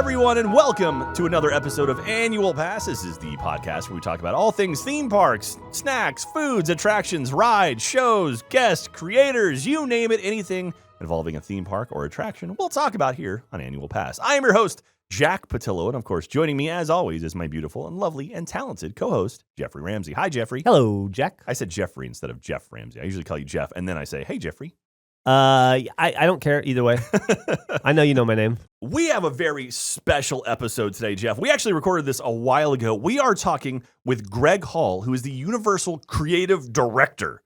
everyone, and welcome to another episode of Annual Pass. This is the podcast where we talk about all things theme parks, snacks, foods, attractions, rides, shows, guests, creators, you name it, anything involving a theme park or attraction, we'll talk about here on Annual Pass. I am your host, Jack Pattillo, and of course, joining me as always is my beautiful and lovely and talented co-host, Jeffrey Ramsey. Hi, Jeffrey. Hello, Jack. I said Jeffrey instead of Jeff Ramsey. I usually call you Jeff, and then I say, hey, Jeffrey. I don't care either way. I know you know my name. We have a very special episode today, Jeff. We actually recorded this a while ago. We are talking with Greg Hall, who is the Universal Creative Director.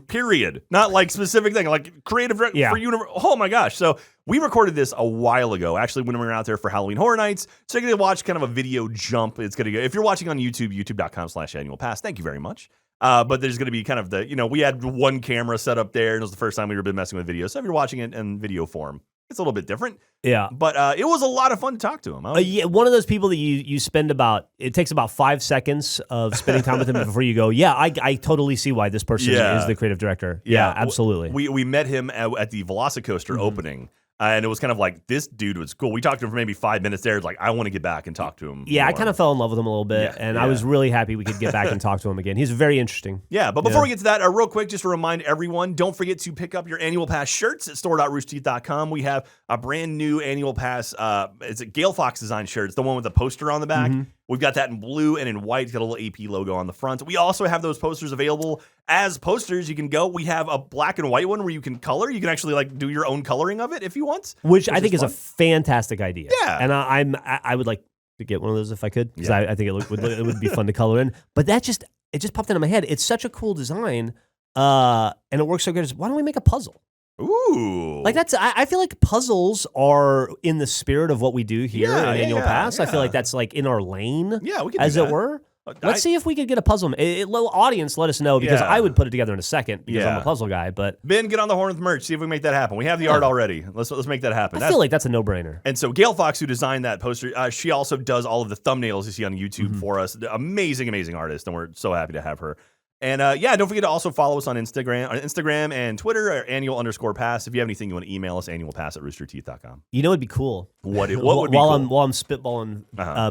Period. Not like specific thing, like creative director for Universal. Oh my gosh. So we recorded this a while ago, actually, when we were out there for Halloween Horror Nights. So you're going to watch kind of a video jump. It's going to go, if you're watching on YouTube, youtube.com/annualpass. Thank you very much. But there's going to be kind of the, we had one camera set up there, and it was the first time we were been messing with video. So if you're watching it in video form, it's a little bit different. Yeah. But it was a lot of fun to talk to him. One of those people that you spend it takes about 5 seconds of spending time with him before you go, I totally see why this person is the creative director. Yeah, absolutely. We met him at the Velocicoaster opening. And it was kind of like, this dude was cool. We talked to him for maybe 5 minutes there. It's like, I want to get back and talk to him more. I kind of fell in love with him a little bit, I was really happy we could get back and talk to him again. He's very interesting. Yeah, but before we get to that, real quick, just to remind everyone, don't forget to pick up your Annual Pass shirts at store.roosterteeth.com. We have a brand new Annual Pass, it's a Gale Fox design shirt. It's the one with the poster on the back. We've got that in blue and in white. It's got a little AP logo on the front. We also have those posters available as posters. You can go. We have a black and white one where you can color. You can actually do your own coloring of it if you want. Which I think is a fantastic idea. Yeah. And I would like to get one of those if I could, because I think it would be fun to color in. But it just popped into my head. It's such a cool design, and it works so good. Why don't we make a puzzle? Ooh. I feel like puzzles are in the spirit of what we do here in Annual Pass. I feel like that's like in our lane, we can as it were. Let's see if we could get a puzzle. Little audience, let us know, because I would put it together in a second because I'm a puzzle guy. But Ben, get on the horn with merch. See if we can make that happen. We have the art already. Let's make that happen. I feel like that's a no-brainer. And so Gale Fox, who designed that poster, she also does all of the thumbnails you see on YouTube for us. Amazing, amazing artist, and we're so happy to have her. And don't forget to also follow us on Instagram and Twitter, or annual_pass. If you have anything you want to email us, annualpass@roosterteeth.com. You know, it'd be cool. What would be cool? While I'm spitballing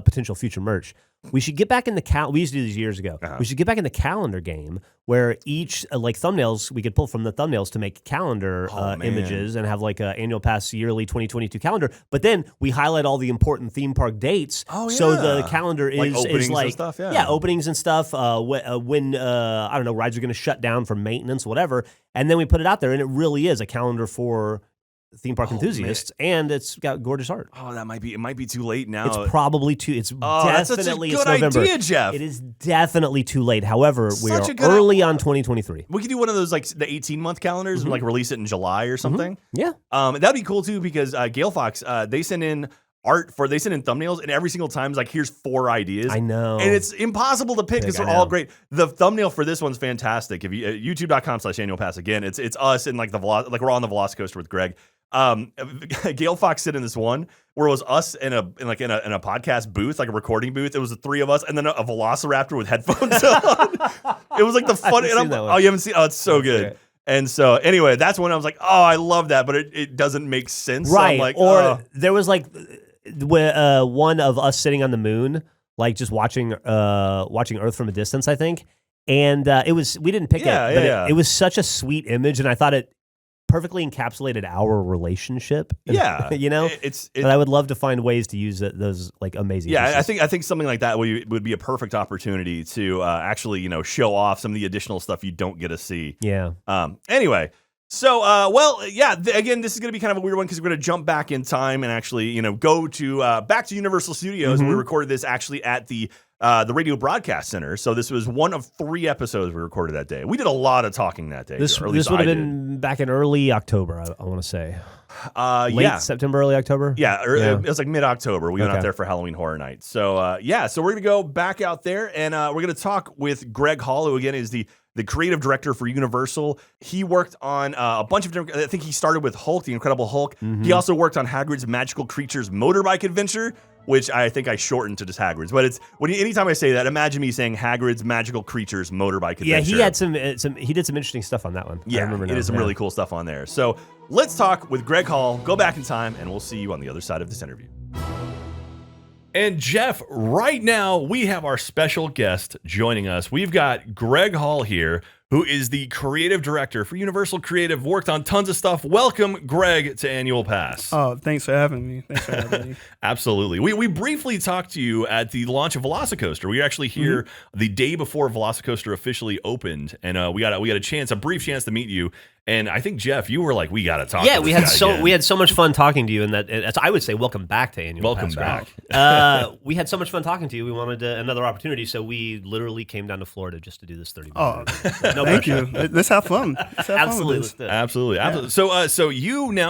potential future merch, we should get back in the we used to do these years ago. We should get back in the calendar game where each thumbnails, we could pull from the thumbnails to make calendar images and have like a Annual Pass yearly 2022 calendar. But then we highlight all the important theme park dates. So the calendar is openings like and stuff. Openings and stuff. When I don't know, rides are going to shut down for maintenance, whatever. And then we put it out there, and it really is a calendar for theme park enthusiasts, and it's got gorgeous art. It might be too late now. It's probably too. It's definitely that's such a good November. idea, Jeff. It is definitely too late. However, we are early on 2023. We could do one of those the 18-month calendars and release it in July or something. Yeah, that'd be cool too, because Gale Fox they send in thumbnails, and every single time is here's 4 ideas. I know, and it's impossible to pick because they're all great. The thumbnail for this one's fantastic. If you youtube.com/annualpass, again, it's us in we're on the Velocicoaster with Greg. Gale Fox did in this one where it was us in a podcast booth, like a recording booth. It was the 3 of us, and then a Velociraptor with headphones on. It was like the fun. You haven't seen? Oh, it's so good. Great. And so anyway, that's when I was like, oh, I love that, but it doesn't make sense. Right. So there was one of us sitting on the moon, just watching Earth from a distance, I think. And we didn't pick it, but it was such a sweet image, and I thought it perfectly encapsulated our relationship. Yeah. But I would love to find ways to use those amazing pieces. I think something like that would be a perfect opportunity to actually, show off some of the additional stuff you don't get to see. Yeah. Anyway, so again, this is going to be kind of a weird one because we're going to jump back in time and actually, go to back to Universal Studios. And we recorded this actually at the Radio Broadcast Center. So this was one of 3 episodes we recorded that day. We did a lot of talking that day. This would have been back in early October, I want to say. Late September, early October? Yeah, it was like mid-October. We went out there for Halloween Horror Nights. So, so we're going to go back out there, and we're going to talk with Greg Hall, who, again, is the creative director for Universal. He worked on a bunch of different... I think he started with Hulk, the Incredible Hulk. He also worked on Hagrid's Magical Creatures Motorbike Adventure, which I think I shortened to just Hagrid's. But it's anytime I say that, imagine me saying Hagrid's Magical Creatures Motorbike Adventure. Yeah, he had he did some interesting stuff on that one. Yeah, he did some really cool stuff on there. So let's talk with Greg Hall, go back in time, and we'll see you on the other side of this interview. And Jeff, right now we have our special guest joining us. We've got Greg Hall here, who is the creative director for Universal Creative, worked on tons of stuff. Welcome, Greg, to Annual Pass. Oh, thanks for having me. Absolutely. We briefly talked to you at the launch of Velocicoaster. We were actually here the day before Velocicoaster officially opened, and we got a brief chance to meet you. And I think, Jeff, you were like, we got to talk. Yeah, to this guy again. we had so much fun talking to you, and that I would say welcome back to Annual Pass. Welcome back. We had so much fun talking to you. We wanted another opportunity, so we literally came down to Florida just to do this 30-minute. Oh, thank you. Let's have fun. Absolutely.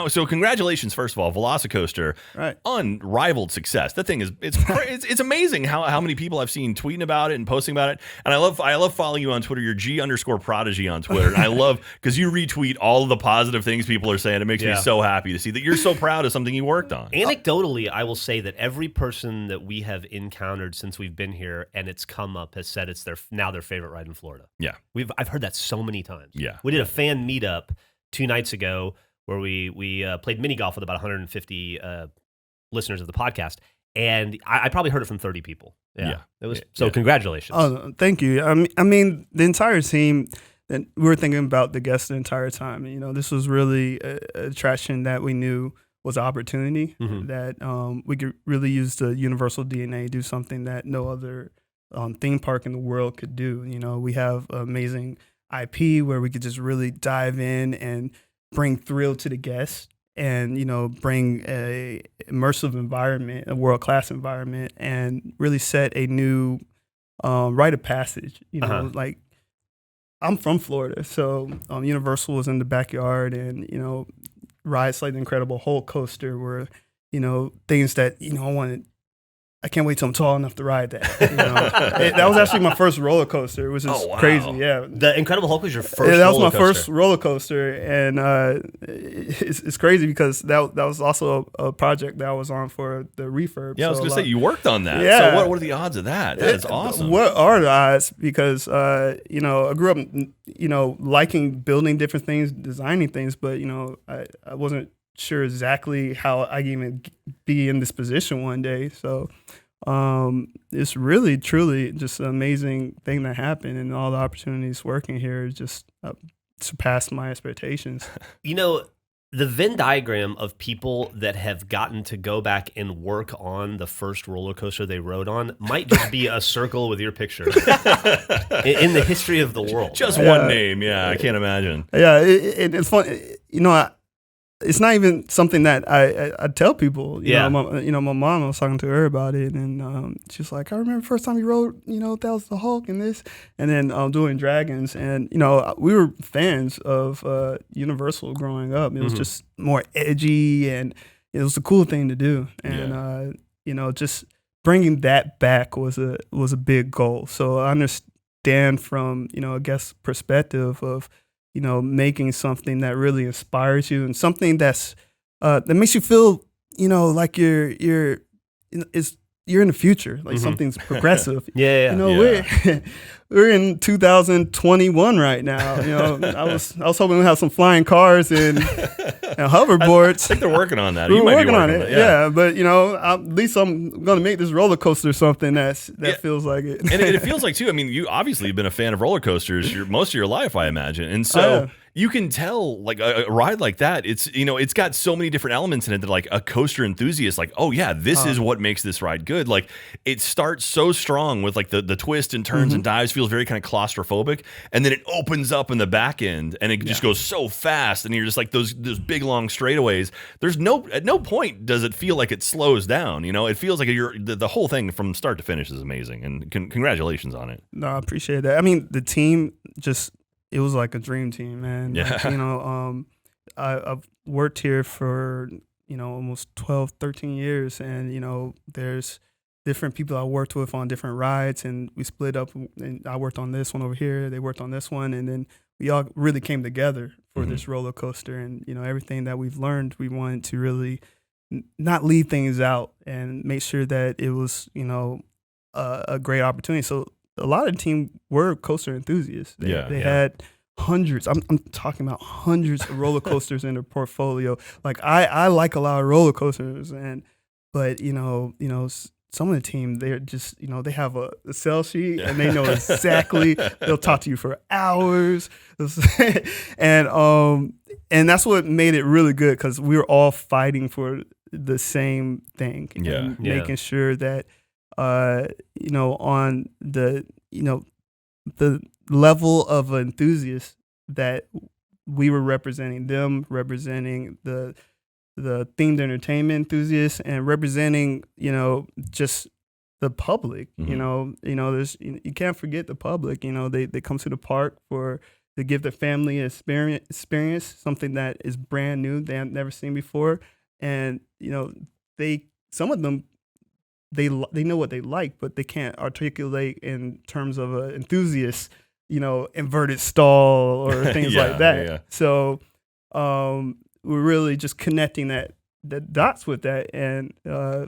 So congratulations, first of all, Velocicoaster, right? Unrivaled success. That thing it's amazing how many people I've seen tweeting about it and posting about it. And I love following you on Twitter. You're G_Prodigy on Twitter, and I love because you retweet all of the positive things people are saying. It makes me so happy to see that you're so proud of something you worked on. Anecdotally, I will say that every person that we have encountered since we've been here and it's come up has said it's their favorite ride in Florida. Yeah. I've heard that so many times. Yeah. We did a fan meetup 2 nights ago where we played mini golf with about 150 listeners of the podcast, and I probably heard it from 30 people. Yeah. It was congratulations. Oh, thank you. I mean, the entire team. And we were thinking about the guests the entire time. You know, this was really an attraction that we knew was an opportunity that we could really use the Universal DNA, do something that no other theme park in the world could do. You know, we have amazing IP where we could just really dive in and bring thrill to the guests and, you know, bring a immersive environment, a world-class environment, and really set a new rite of passage, you know, like, I'm from Florida, so Universal was in the backyard, and you know, rides like the Incredible Hulk coaster were, you know, things that I can't wait till I'm tall enough to ride that. You know? That was actually my first roller coaster, which is crazy. Yeah, the Incredible Hulk was your first. That was my first roller coaster, and it's crazy because that was also a project that I was on for the refurb. Yeah, I was going to say you worked on that. Yeah. So what are the odds of that? That is awesome. What are the odds? Because you know, I grew up, you know, liking building different things, designing things, but you know, I wasn't sure exactly how I can even be in this position one day. So it's really, truly just an amazing thing that happened, and all the opportunities working here just surpassed my expectations. You know, the Venn diagram of people that have gotten to go back and work on the first roller coaster they rode on might just be a circle with your picture in the history of the world. Just one name, I can't imagine. Yeah, it's fun. You know, it's not even something that I tell people. You know, my mom, I was talking to her about it, and she's like, I remember the first time you rode, you know, that was the Hulk and this, and then doing Dragons, and you know, we were fans of Universal growing up. It was just more edgy, and it was a cool thing to do, and you know, just bringing that back was a big goal. So I understand from, you know, a guest perspective of, you know, making something that really inspires you and something that's that makes you feel, you know, like you're in the future, like something's progressive. You know, we're in 2021 right now. You know, I was hoping we have some flying cars and hoverboards. I think they're working on that. We're working on it. Yeah, but you know, at least I'm going to make this roller coaster something that feels like it. And it feels like too. I mean, you obviously have been a fan of roller coasters most of your life, I imagine, and so. You can tell, like a ride like that, it's, you know, it's got so many different elements in it that like a coaster enthusiast, like, oh yeah, this is what makes this ride good. Like it starts so strong with like the twist and turns and dives, feels very kind of claustrophobic, and then it opens up in the back end and it just goes so fast, and you're just like those big long straightaways. There's at no point does it feel like it slows down. You know, it feels like the whole thing from start to finish is amazing, and congratulations on it. No, I appreciate that. I mean, the team just. It was like a dream team, man. Yeah. Like, you know, I've worked here for, you know, almost 12, 13 years. And, you know, there's different people I worked with on different rides, and we split up, and I worked on this one over here. They worked on this one. And then we all really came together for this roller coaster. And, you know, everything that we've learned, we wanted to really not leave things out and make sure that it was, you know, a great opportunity. So, a lot of the team were coaster enthusiasts. They had hundreds. I'm talking about hundreds of roller coasters in their portfolio. Like I like a lot of roller coasters, but you know, some of the team, they're just, they have a sell sheet and they know exactly. They'll talk to you for hours, and that's what made it really good because we were all fighting for the same thing, and making sure that on the level of enthusiast that we were representing them, representing the themed entertainment enthusiasts, and representing just the public. There's you can't forget the public. They come to the park to give their family an experience, something that is brand new they have never seen before, and some of them they know what they like, but they can't articulate in terms of an enthusiast, inverted stall or things like that. Yeah. So we're really just connecting the dots with that. And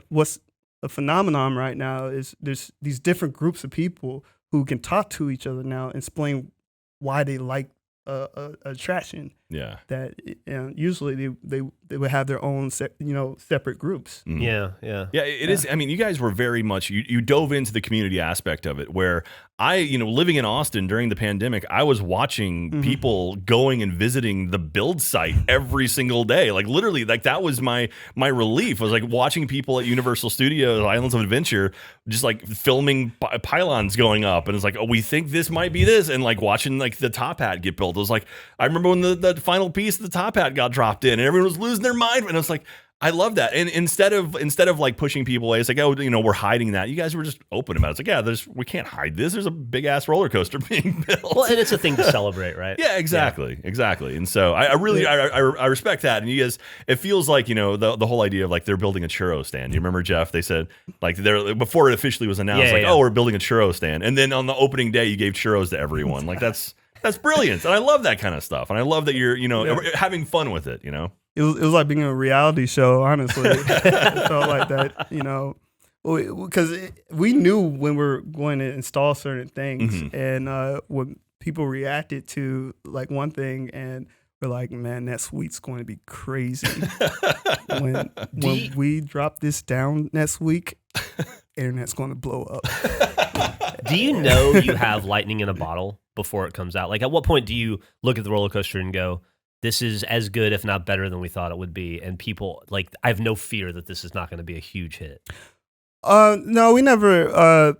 what's a phenomenon right now is there's these different groups of people who can talk to each other now and explain why they like a attraction. Yeah. That usually they would have their own separate groups. Mm. Yeah. Yeah, it is. I mean, you guys were very much you dove into the community aspect of it, where living in Austin during the pandemic, I was watching people going and visiting the build site every single day. Like literally, like that was my relief. Was like watching people at Universal Studios Islands of Adventure just like filming pylons going up, and it's like, oh, we think this might be this, and like watching like the top hat get built. It was like, I remember when the final piece of the top hat got dropped in and everyone was losing their mind, and it's like, I love that. And instead of like pushing people away, it's like, oh, we're hiding that. You guys were just open about it. It's like, yeah, we can't hide this. There's a big ass roller coaster being built. Well, and it's a thing to celebrate, right? Yeah, exactly. And so I really respect that. And you guys, it feels like the whole idea of like they're building a churro stand. You remember, Jeff? They said like before it officially was announced, oh, we're building a churro stand, and then on the opening day you gave churros to everyone. Like that's brilliant, and I love that kind of stuff, and I love that you're having fun with it. It was like being a reality show, honestly. It felt like that, because we knew when we were going to install certain things, and when people reacted to like one thing, and we're like, man, that suite's going to be crazy. when we drop this down next week, internet's going to blow up. Do you know you have lightning in a bottle before it comes out? Like, at what point do you look at the roller coaster and go, this is as good, if not better, than we thought it would be? And people, like, I have no fear that this is not going to be a huge hit. No, we never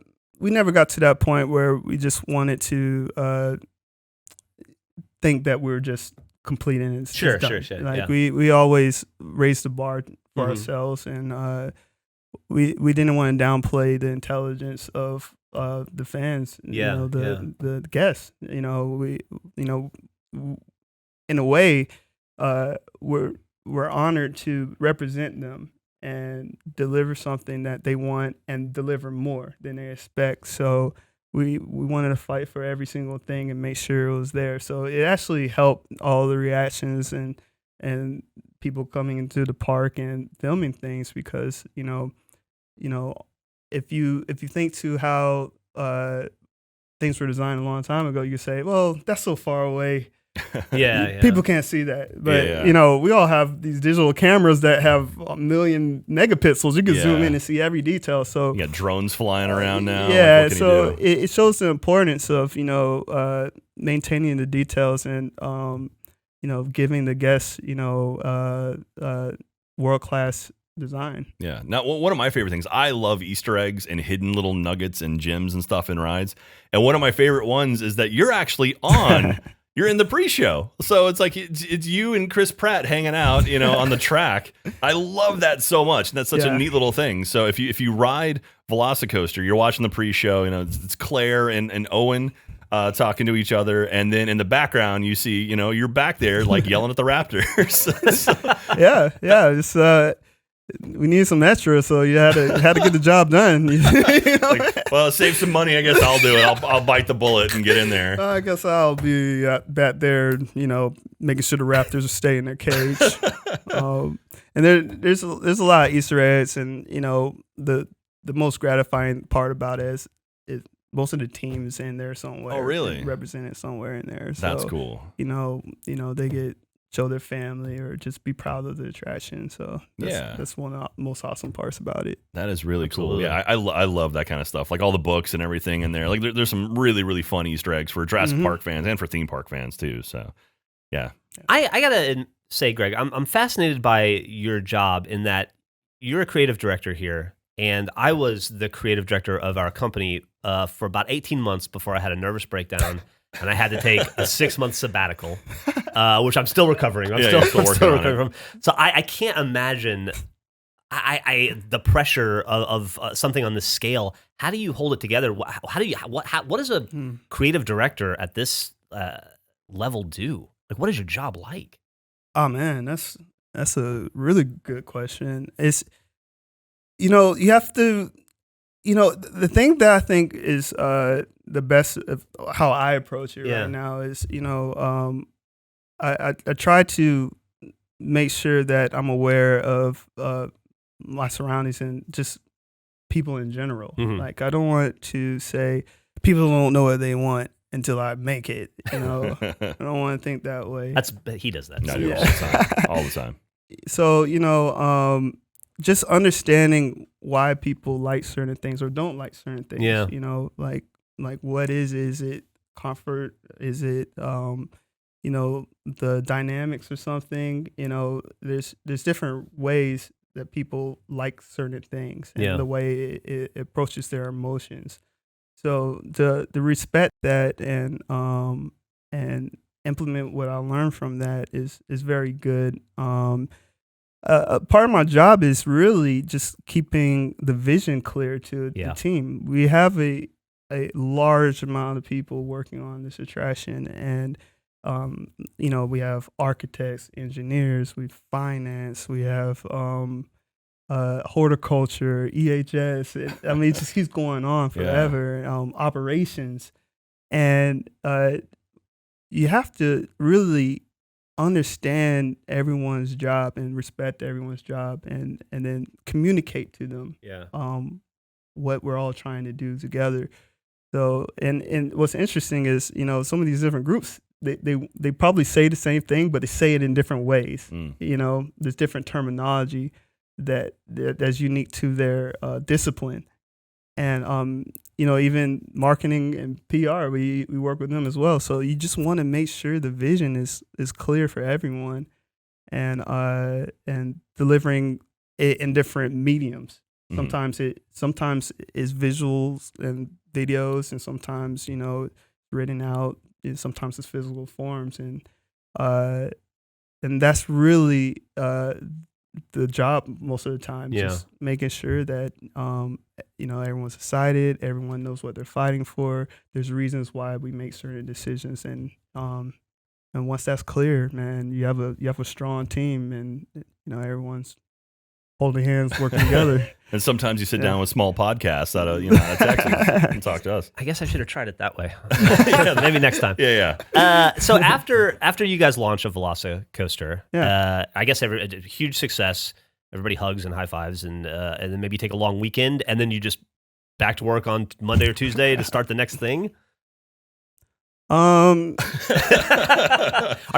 got to that point where we just wanted to think that we're just completing it. Sure. Like we always raised the bar for ourselves, and we didn't want to downplay the intelligence of the fans. The guests. In a way, we're honored to represent them and deliver something that they want and deliver more than they expect. So we wanted to fight for every single thing and make sure it was there. So it actually helped all the reactions and people coming into the park and filming things, because if you think to how things were designed a long time ago, you say, well, that's so far away. People can't see that, but we all have these digital cameras that have 1 million megapixels. You can zoom in and see every detail. So you got drones flying around now. So it shows the importance of maintaining the details and giving the guests world class design. Yeah. Now, one of my favorite things, I love Easter eggs and hidden little nuggets and gems and stuff in rides. And one of my favorite ones is that you're actually on. You're in the pre-show, so it's like it's you and Chris Pratt hanging out, on the track. I love that so much. That's such a neat little thing. So if you ride Velocicoaster, you're watching the pre-show. It's Claire and Owen talking to each other, and then in the background you see, you're back there like yelling at the Raptors. It's we need some extra, so you had to get the job done. Well, save some money. I guess I'll do it. I'll bite the bullet and get in there. I guess I'll be back there, making sure the Raptors stay in their cage. And there's a lot of Easter eggs, and the most gratifying part about it is most of the teams in there somewhere. Oh, really? Represented somewhere in there. So, that's cool. They get show their family or just be proud of the attraction. So that's one of the most awesome parts about it. That is really Absolutely. cool. Yeah, I love that kind of stuff. Like all the books and everything in there. Like there's some really, really fun Easter eggs for Jurassic Park fans and for theme park fans too. So yeah. I gotta say, Greg, I'm fascinated by your job in that you're a creative director here, and I was the creative director of our company for about 18 months before I had a nervous breakdown. And I had to take a 6-month sabbatical, which I'm still recovering. I'm still recovering from. So I can't imagine the pressure of something on this scale. How do you hold it together? What does a creative director at this level do? Like, what is your job like? Oh man, that's a really good question. It's, you have to, the thing that I think is the best of how I approach it right now is, I try to make sure that I'm aware of my surroundings and just people in general. Like, I don't want to say people don't know what they want until I make it. I don't want to think that way. He does that. No, all the time. So, just understanding why people like certain things or don't like certain things. Yeah. Like what is it comfort? Is it, the dynamics or something? There's different ways that people like certain things and the way it approaches their emotions. So the respect that and implement what I learned from that is very good. Part of my job is really just keeping the vision clear to the team. We have a large amount of people working on this attraction, and we have architects, engineers, we have finance, we have horticulture, EHS. It just keeps going on forever. Operations, and you have to really understand everyone's job and respect everyone's job, and then communicate to them what we're all trying to do together. So and what's interesting is, some of these different groups, they probably say the same thing, but they say it in different ways. There's different terminology that's unique to their discipline. And even marketing and PR, we work with them as well. So you just want to make sure the vision is clear for everyone, and delivering it in different mediums. Sometimes it's visuals and videos, and sometimes written out, and sometimes it's physical forms, and that's really the job most of the time. Just making sure that everyone's excited, everyone knows what they're fighting for. There's reasons why we make certain decisions, and once that's clear, man, you have a strong team, and everyone's holding hands, working together. And sometimes you sit down with small podcasts out of Texas and talk to us. I guess I should have tried it that way. Maybe next time. So after you guys launch a Velocicoaster, I guess a huge success. Everybody hugs and high fives, and then maybe take a long weekend, and then you just back to work on Monday or Tuesday to start the next thing. Are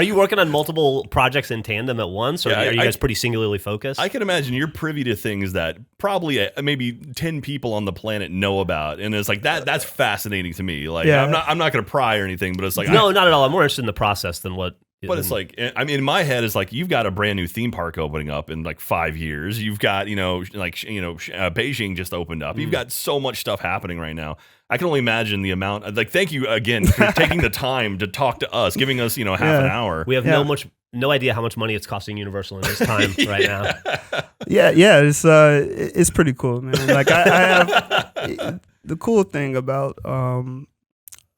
you working on multiple projects in tandem at once, or are you guys pretty singularly focused? I can imagine you're privy to things that probably maybe 10 people on the planet know about, and it's like that's fascinating to me. Like I'm not going to pry or anything, but it's like no, not at all. I'm more interested in the process than what. But it's like, I mean, in my head, it's like you've got a brand new theme park opening up in like 5 years. You've got, Beijing just opened up. You've got so much stuff happening right now. I can only imagine the amount. Like, thank you again for taking the time to talk to us, giving us, half an hour. We have no idea how much money it's costing Universal in this time right now. It's pretty cool, man. Like I have the cool thing about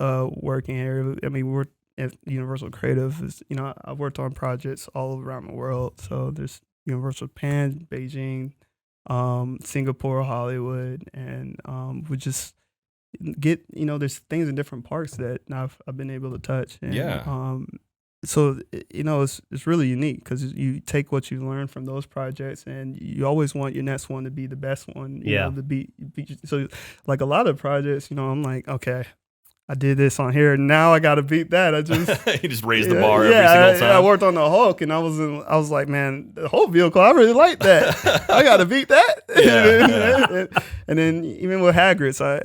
working here. I mean, we're at Universal Creative is, I've worked on projects all around the world. So there's Universal Japan, Beijing, Singapore, Hollywood, and we just get, there's things in different parks that I've been able to touch. And, so, it's really unique because you take what you learn from those projects, and you always want your next one to be the best one. To be so like a lot of projects, I'm like, okay, I did this on here. Now I got to beat that. I just you just raised the bar every single time. I worked on the Hulk, and I was like, man, the Hulk vehicle, I really like that. I got to beat that. And then even with Hagrid's, I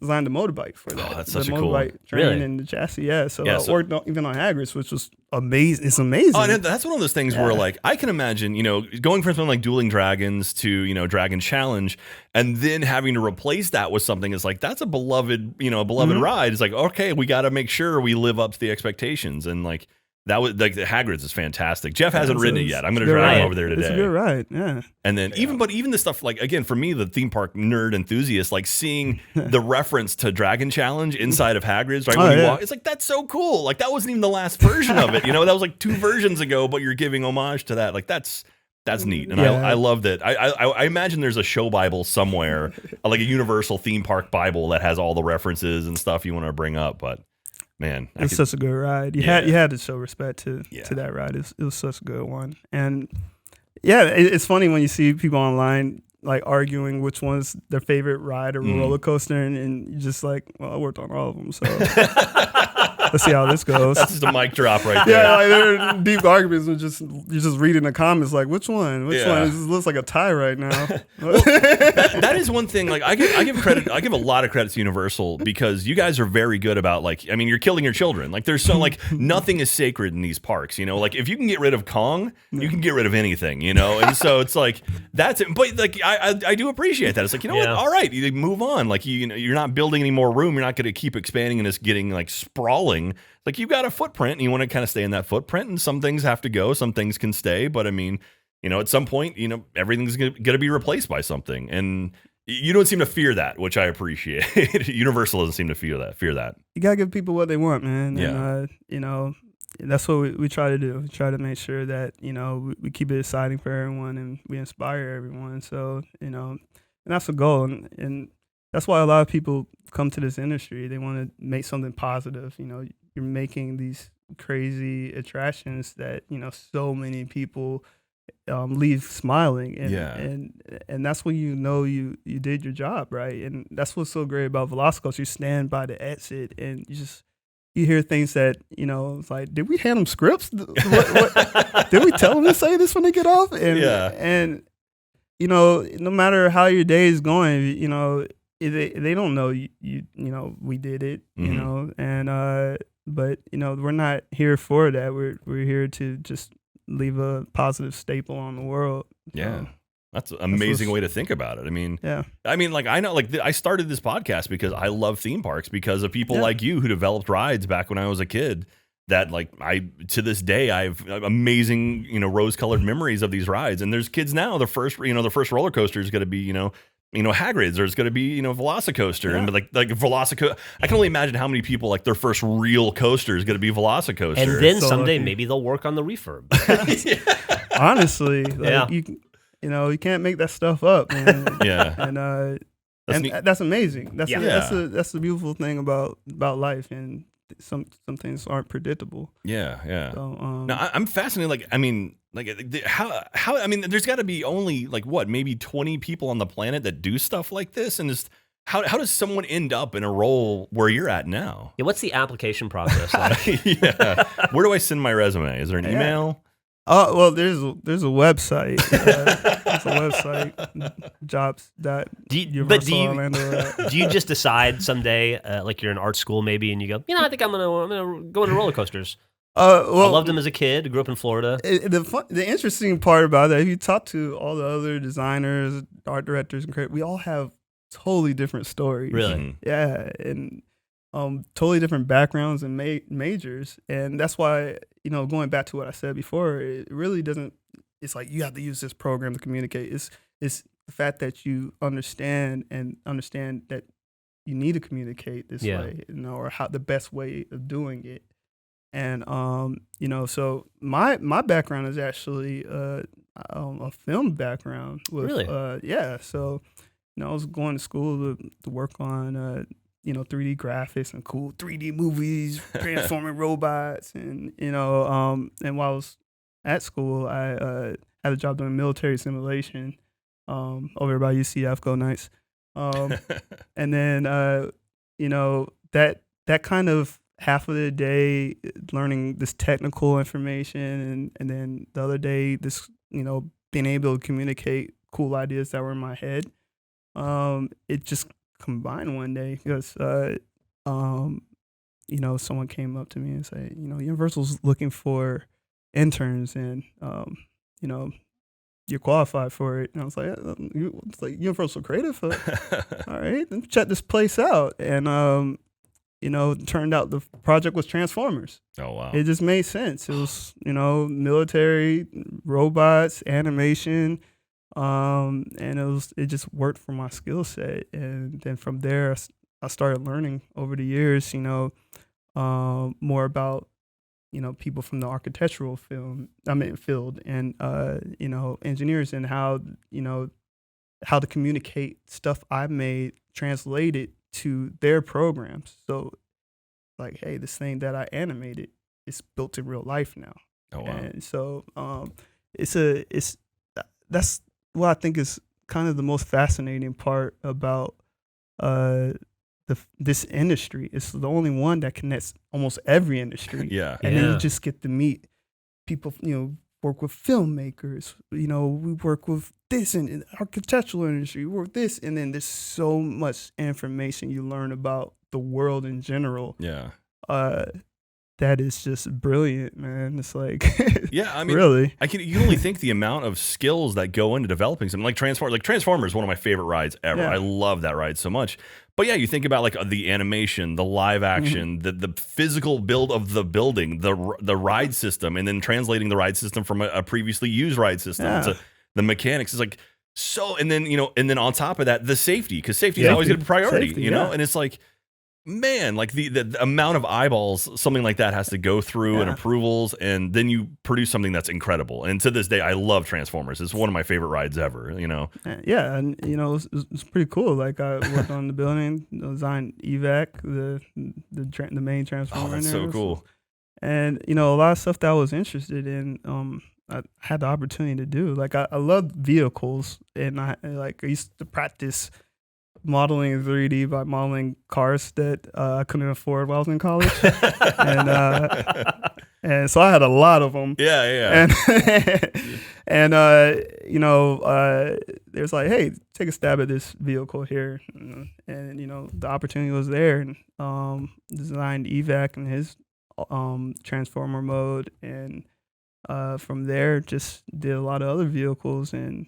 designed a motorbike for that. Oh, that's such the a cool. motorbike train Really? and the chassis. Yeah, so I worked even on Hagrid's, which was amazing. It's amazing. Oh, and that's one of those things where, like, I can imagine, going from something like Dueling Dragons to, Dragon Challenge, and then having to replace that with something is like, that's a beloved ride. It's like, okay, we got to make sure we live up to the expectations. And like, that was like the Hagrid's is fantastic. Jeff hasn't ridden it yet. I'm going to drive him over there today. It's a good ride, yeah. And then even the stuff like, again, for me, the theme park nerd enthusiast, like seeing the reference to Dragon Challenge inside of Hagrid's, right? When you walk, it's like, that's so cool. Like that wasn't even the last version of it. That was like 2 versions ago, but you're giving homage to that. Like that's neat. And I love that. I imagine there's a show Bible somewhere, like a Universal theme park Bible that has all the references and stuff you want to bring up. But man, it's such a good ride. You had to show respect to that ride. It was such a good one. And it's funny when you see people online like arguing which one's their favorite ride or roller coaster, and you're just like, well, I worked on all of them, so let's see how this goes. That's just a mic drop right there. Yeah, like there are deep arguments and you're just reading the comments like, which one? Which one? This looks like a tie right now. Well, that is one thing. Like I give credit. I give a lot of credit to Universal because you guys are very good about like. I mean, you're killing your children. Like there's so like nothing is sacred in these parks. Like if you can get rid of Kong, you can get rid of anything. And so it's like that's it. But like I do appreciate that. It's like what? All right, you move on. Like you're not building any more room. You're not going to keep expanding and it's getting like sprawling. Like you've got a footprint and you want to kind of stay in that footprint, and some things have to go, some things can stay. But I mean, at some point, everything's going to be replaced by something, and you don't seem to fear that, which I appreciate. Universal doesn't seem to fear that. You gotta give people what they want, man. Yeah. And that's what we try to do. We try to make sure that we keep it exciting for everyone and we inspire everyone. So and that's the goal, and that's why a lot of people come to this industry. They want to make something positive. You're making these crazy attractions that so many people leave smiling, and that's when you did your job right. And that's what's so great about Velocicoaster. You stand by the exit and you hear things that it's like, did we hand them scripts? What did we tell them to say this when they get off? And no matter how your day is going, they don't know we did it, and but we're not here for that. We're here to just leave a positive staple on the world. Yeah. That's an amazing way to think about it. I mean, like I know, like I started this podcast because I love theme parks because of people like you who developed rides back when I was a kid. That like to this day I have amazing rose-colored memories of these rides. And there's kids now. The first roller coaster is going to be Hagrid's, or it's going to be Velocicoaster, and like Velocicoaster. I can only imagine how many people like their first real coaster is going to be Velocicoaster. And then someday maybe they'll work on the refurb. Honestly, you can't make that stuff up, man. Yeah, and that's amazing. That's the beautiful thing about life, and some things aren't predictable. Yeah. So, now I'm fascinated. Like, I mean, like how I mean, there's got to be only like maybe 20 people on the planet that do stuff like this, and just how does someone end up in a role where you're at now? Yeah, what's the application process like? Where do I send my resume? Is there an email? Well, there's a website. There's a website, jobs. But do you just decide someday, like you're in art school maybe, and you go, I think I'm gonna go into roller coasters. I loved them as a kid. Grew up in Florida. The interesting part about that, if you talk to all the other designers, art directors, and we all have totally different stories. Really? Yeah, and totally different backgrounds and majors, and that's why going back to what I said before, it really doesn't. It's like you have to use this program to communicate. It's the fact that you understand that you need to communicate this way, or how the best way of doing it. And so my background is actually a film background. Really? So I was going to school to work on 3D graphics and cool 3D movies, transforming robots, and and while I was at school, I had a job doing military simulation over by UCF. Go Knights. And then that kind of half of the day learning this technical information, and then the other day this, being able to communicate cool ideas that were in my head. It just combined one day because someone came up to me and said, Universal's looking for interns, and you're qualified for it. And I was like, it's like Universal Creative. All right, then check this place out. And it turned out the project was Transformers. Oh wow! It just made sense. It was military, robots, animation, and it just worked for my skill set. And then from there, I started learning over the years, more about people from the architectural field, and engineers, and how to communicate stuff I made, translated to their programs. So like, hey, this thing that I animated is built in real life now. Oh wow. And so that's what I think is kind of the most fascinating part about this industry. It's the only one that connects almost every industry. Yeah. And then you just get to meet people, work with filmmakers, we work with this in the architectural industry, we work with this, and then there's so much information you learn about the world in general. Yeah. That is just brilliant, man. It's like, yeah, I mean, really, you can only think the amount of skills that go into developing something like Transformers. Like Transformers is one of my favorite rides ever. Yeah. I love that ride so much. But yeah, you think about like the animation, the live action, the physical build of the building, the ride system, and then translating the ride system from a previously used ride system to the mechanics is like so. And then and then on top of that, the safety, because safety is always going to be priority, Safety, and it's like, man, like the amount of eyeballs something like that has to go through and approvals, and then you produce something that's incredible. And to this day, I love Transformers. It's one of my favorite rides ever. Yeah, and it's pretty cool. Like I worked on the building, designed evac, the main transformer. Oh, that's in there. so cool. And a lot of stuff that I was interested in, I had the opportunity to do. Like I love vehicles, and I used to practice modeling in 3D by modeling cars that I couldn't afford while I was in college, and so I had a lot of them. Yeah. And there's like, hey, take a stab at this vehicle here, and the opportunity was there, and designed evac in his transformer mode, and from there just did a lot of other vehicles, and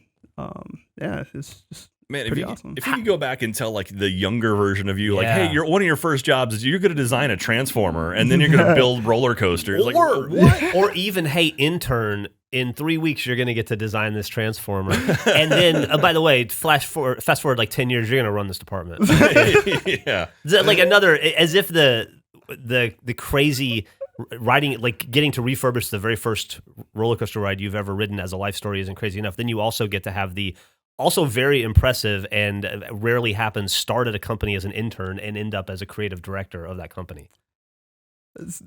it's just. Man, pretty awesome. If you could go back and tell like the younger version of you, like, hey, one of your first jobs is you're going to design a transformer, and then you're going to build roller coasters. Or even, hey, intern, in 3 weeks you're going to get to design this transformer, and then by the way, fast forward like 10 years, you're going to run this department. Yeah, like another, as if the crazy riding, like getting to refurbish the very first roller coaster ride you've ever ridden as a life story isn't crazy enough. Then you also get to have the also very impressive and rarely happens, start at a company as an intern and end up as a creative director of that company.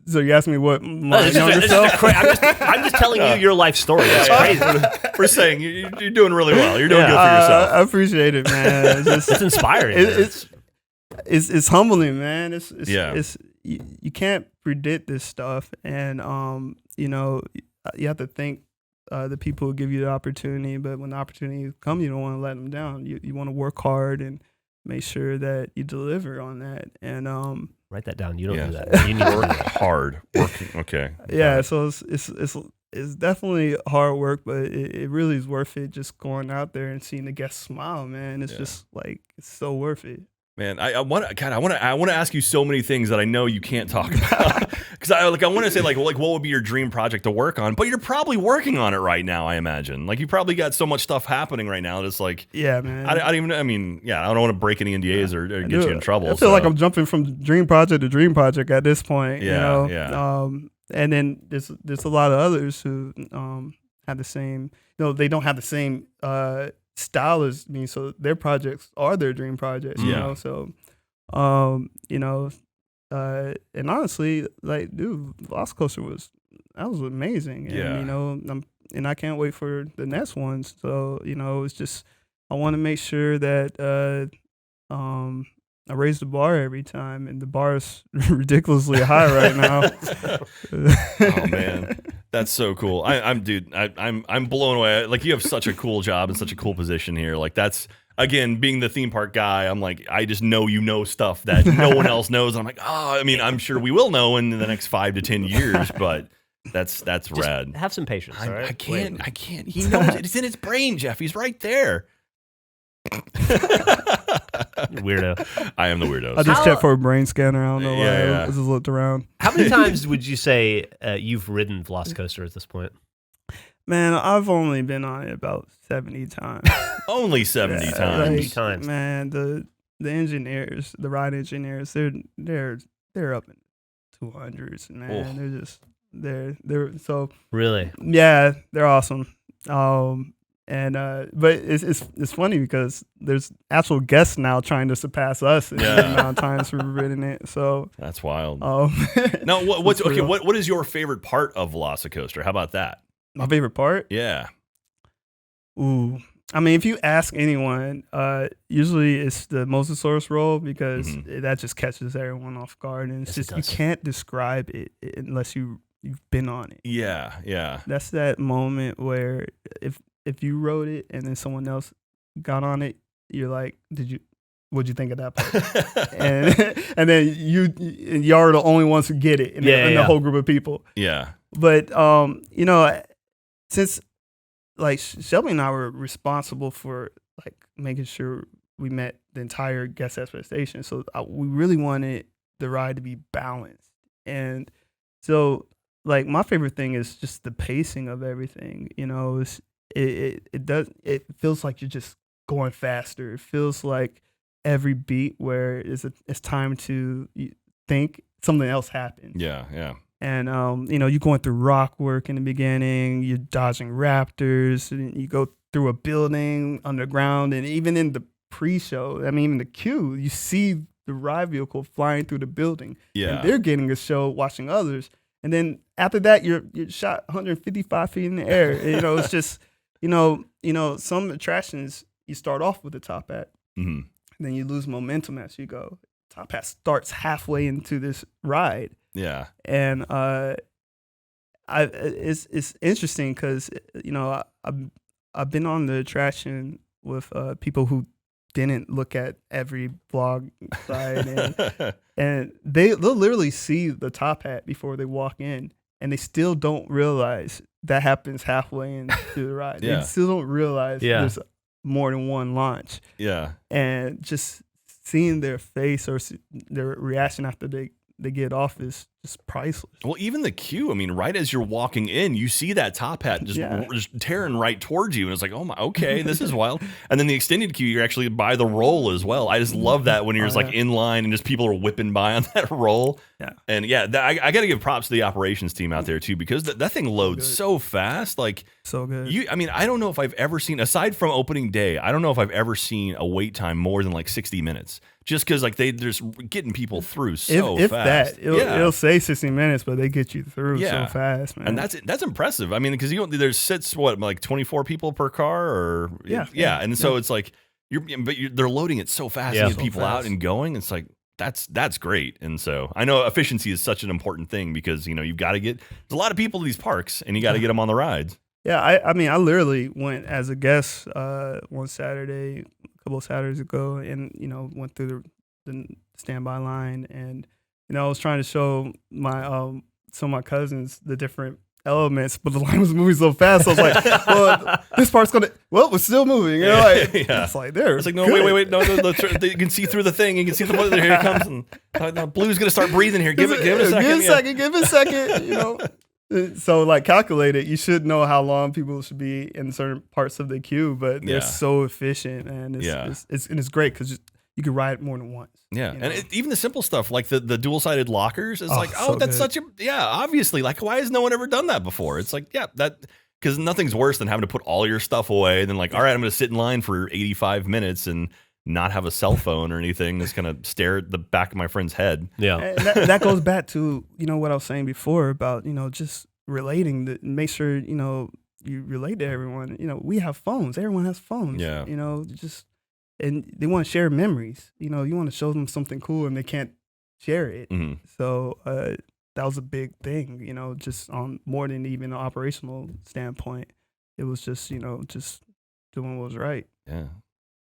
So you asked me what my younger self? I'm just telling you your life story. It's crazy. We're saying you're doing really well. You're doing good for yourself. I appreciate it, man. It's inspiring. It's humbling, man. It's you can't predict this stuff, and you have to think. The people who give you the opportunity, but when the opportunity comes, you don't want to let them down. You want to work hard and make sure that you deliver on that. And write that down. You don't do that. You need to work hard. Okay. Yeah. So it's definitely hard work, but it really is worth it. Just going out there and seeing the guests smile, man. It's just like it's so worth it. Man, I want to ask you so many things that I know you can't talk about, because I want to say like what would be your dream project to work on, but you're probably working on it right now. I imagine like you probably got so much stuff happening right now. That's like, yeah, man. I don't want to break any NDAs or get you in trouble. I feel like I'm jumping from dream project to dream project at this point. Yeah. And then there's a lot of others who have the same. They don't have the same. Style as me, so their projects are their dream projects, you know. So, and honestly, like, dude, Velocicoaster was amazing, and and I can't wait for the next ones. So, it's just I want to make sure that I I raise the bar every time, and the bar is ridiculously high right now. Oh man, that's so cool. I'm blown away. Like, you have such a cool job and such a cool position here. Like, that's, again, being the theme park guy, I'm like, I just know stuff that no one else knows. I'm like, I mean, I'm sure we will know in the next 5 to 10 years, but that's Just rad. have some patience, all right? I can't. He knows it. It's in his brain, Jeff. He's right there. Weirdo. I am the weirdo. I just checked for a brain scanner. I don't know why. Yeah. I just looked around. How many times would you say you've ridden Velocicoaster at this point? Man, I've only been on it about 70 times. Only 70 times. 70 times. Man, the engineers, the ride engineers, they're up in 200s, man. Oh. They're just they're so Really? yeah, they're awesome. But it's funny because there's actual guests now trying to surpass us in the amount of times we've ridden it. So That's wild. no, what is your favorite part of Velocicoaster? How about that? My favorite part? Yeah. Ooh. I mean, if you ask anyone, usually it's the Mosasaurus roll because that just catches everyone off guard, and it's just you can't describe it unless you've been on it. Yeah, yeah. That's that moment where if you rode it and then someone else got on it, you're like, what'd you think of that part? and then y'all are the only ones who get it in the whole group of people. Yeah. But since like Shelby and I were responsible for like making sure we met the entire guest expectation, so we really wanted the ride to be balanced. And so like my favorite thing is just the pacing of everything. It feels like you're just going faster. It feels like every beat where it's time to think, something else happened. Yeah, yeah. And you're going through rock work in the beginning, you're dodging raptors, and you go through a building underground, and even in the pre-show, I mean, in the queue, you see the ride vehicle flying through the building. Yeah. And they're getting a show watching others. And then after that, you're shot 155 feet in the air. And, it's just, some attractions, you start off with the top hat. Mm-hmm. Then you lose momentum as you go. Top hat starts halfway into this ride. Yeah. And it's interesting because, I've been on the attraction with people who didn't look at every vlog side, and they'll literally see the top hat before they walk in, and they still don't realize that happens halfway into the ride. Yeah. They still don't realize there's more than one launch. Yeah. And just seeing their face or their reaction after they get off is just priceless. Well, even the queue, I mean, right as you're walking in, you see that top hat just tearing right towards you. And it's like, oh my, okay, this is wild. And then the extended queue, you're actually by the roll as well. I just love that when you're just like in line and just people are whipping by on that roll. Yeah. And I got to give props to the operations team out there too, because that thing loads so fast. Like, so good. I don't know if I've ever seen, aside from opening day, I don't know if I've ever seen a wait time more than like 60 minutes. Just because like they're just getting people through so if fast. It'll say 60 minutes, but they get you through so fast, man. And that's impressive. I mean, because there's sits like 24 people per car, or and so it's like they're loading it so fast to get people out and going. It's like that's great. And so I know efficiency is such an important thing because you've got to there's a lot of people to these parks, and you got to get them on the rides. Yeah, I mean, I literally went as a guest one Saturday, a couple of Saturdays ago, and went through the standby line, and I was trying to show my some of my cousins the different elements, but the line was moving so fast. So I was like, well, this part's we're still moving. It's like there. It's like no, wait, no, you can see through the thing. You can see the here it comes, and Blue's gonna start breathing here. Give it a second. Give it a second. So like calculate it. You should know how long people should be in certain parts of the queue, but they're so efficient, and it's great because you can ride it more than once. Yeah, and even the simple stuff like the dual-sided lockers is that's such obviously, like, why has no one ever done that before? It's like, because nothing's worse than having to put all your stuff away and then like, all right, I'm going to sit in line for 85 minutes and not have a cell phone or anything that's going to stare at the back of my friend's head. Yeah. And that goes back to, what I was saying before about, just relating, make sure, you relate to everyone. We have phones. Everyone has phones. Yeah. and they want to share memories. You know, you want to show them something cool and they can't share it. So that was a big thing, you know, just on more than even an operational standpoint. It was just, you know, just doing what was right. Yeah.